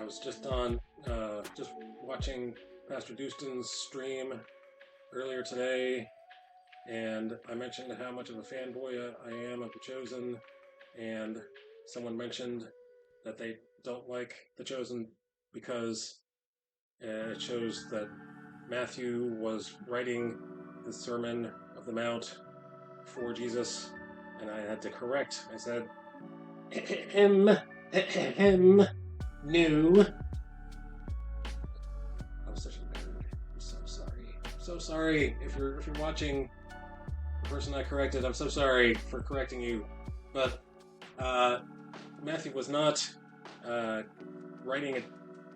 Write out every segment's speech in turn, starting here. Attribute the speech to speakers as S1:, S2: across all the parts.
S1: was just watching Pastor Dustin's stream earlier today, and I mentioned how much of a fanboy I am of The Chosen, and someone mentioned that they don't like The Chosen because it shows that Matthew was writing the Sermon of the Mount for Jesus, and I had to correct. I said, no. I was such a nerd. I'm so sorry. I'm so sorry. If you're watching the person I corrected, I'm so sorry for correcting you. But Matthew was not writing it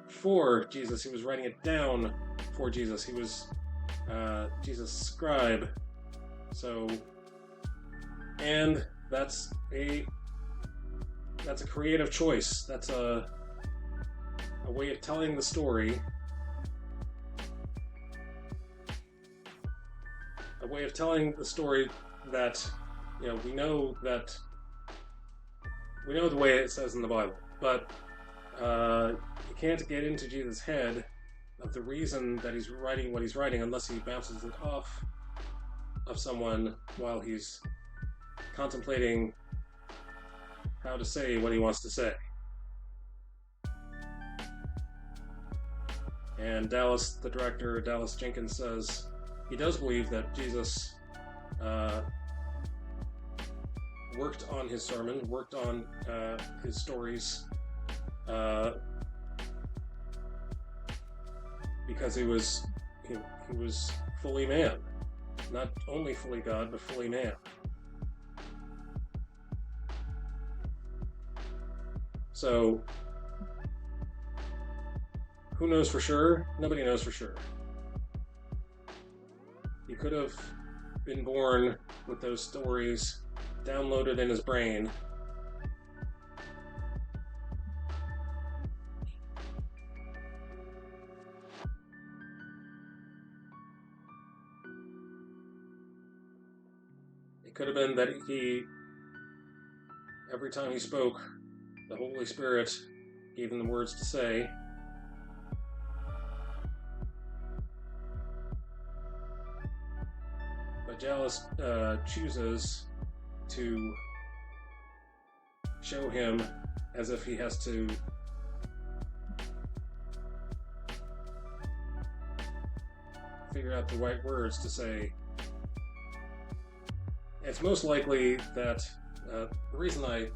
S1: for Jesus. He was writing it down for Jesus. He was Jesus' scribe. So, and that's a creative choice. That's a way of telling the story. A way of telling the story that, we know the way it says in the Bible, but you can't get into Jesus' head of the reason that he's writing what he's writing unless he bounces it off of someone while he's contemplating how to say what he wants to say. And Dallas, the director, Dallas Jenkins, says he does believe that Jesus worked on his sermon, worked on his stories, because he was fully man, not only fully God, but fully man. So, who knows for sure? Nobody knows for sure. He could have been born with those stories downloaded in his brain. It could have been that every time he spoke, the Holy Spirit gave him the words to say. But Dallas chooses to show him as if he has to figure out the right words to say. It's most likely that the reason I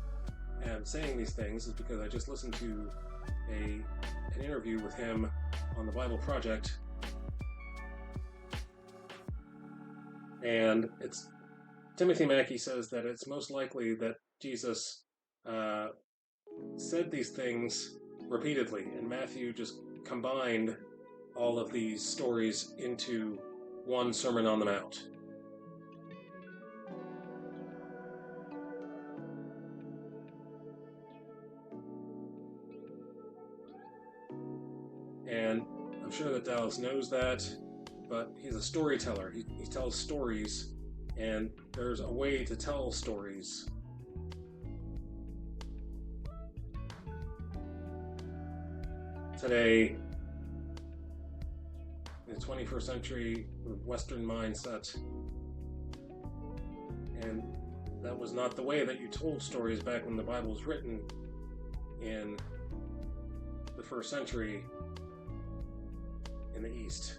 S1: am saying these things is because I just listened to an interview with him on the Bible Project, and Timothy Mackey says that it's most likely that Jesus said these things repeatedly, and Matthew just combined all of these stories into one Sermon on the Mount. And I'm sure that Dallas knows that, but he's a storyteller. He tells stories, and there's a way to tell stories. Today, in the 21st century Western mindset, and that was not the way that you told stories back when the Bible was written in the first century in the East.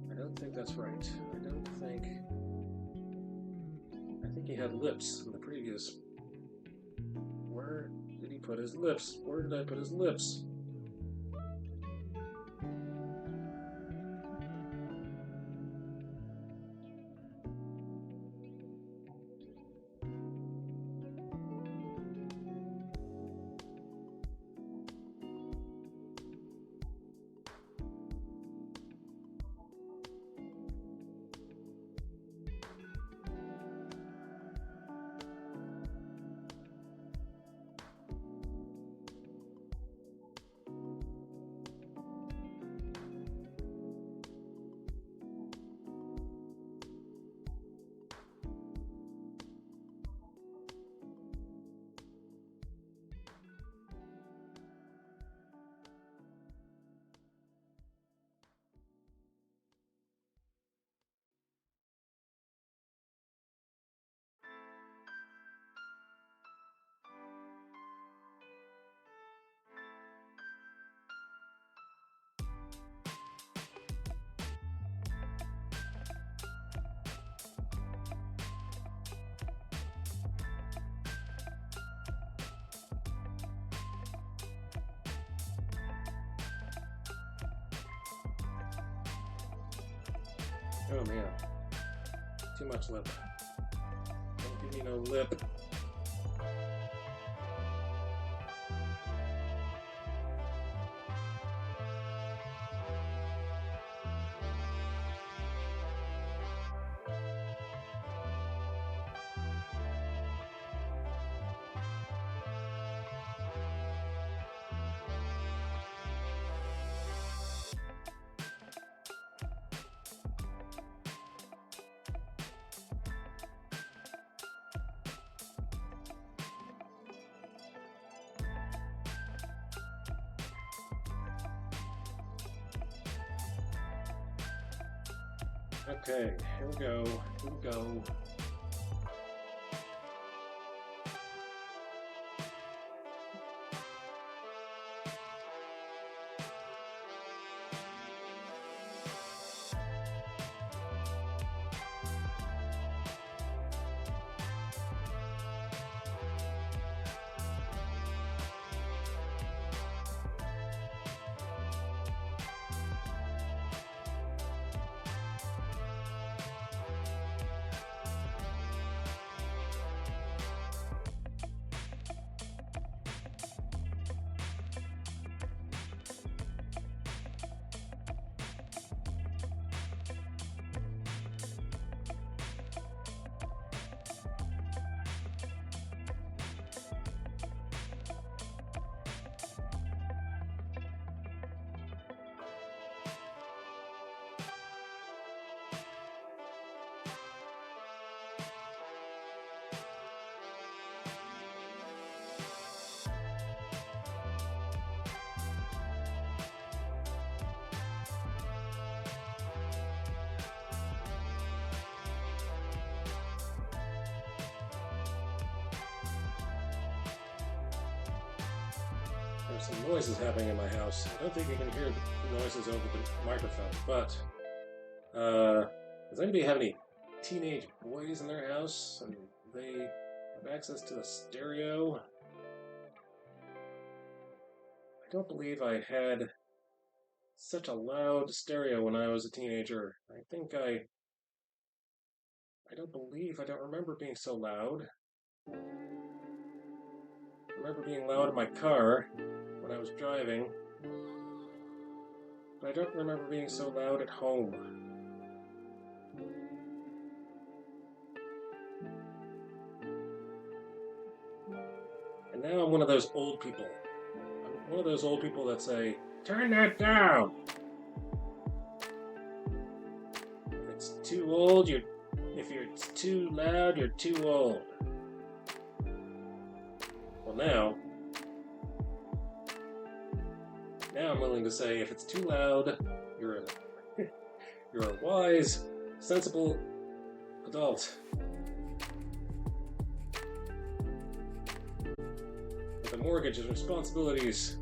S1: I think that's right. I think he had lips in the previous put his lips? Where did I put his lips? Oh man, too much lip. Don't give me no lip. Okay, here we go. Here we go. There's some noises happening in my house. I don't think you can hear the noises over the microphone, but does anybody have any teenage boys in their house and they have access to a stereo? I don't believe I had such a loud stereo when I was a teenager. I don't remember being so loud. I remember being loud in my car when I was driving, but I don't remember being so loud at home. And now I'm one of those old people. I'm one of those old people that say, "Turn that down!" If it's too old, if it's too loud, you're too old. Well, now I'm willing to say, if it's too loud, you're a wise, sensible adult with a mortgage and responsibilities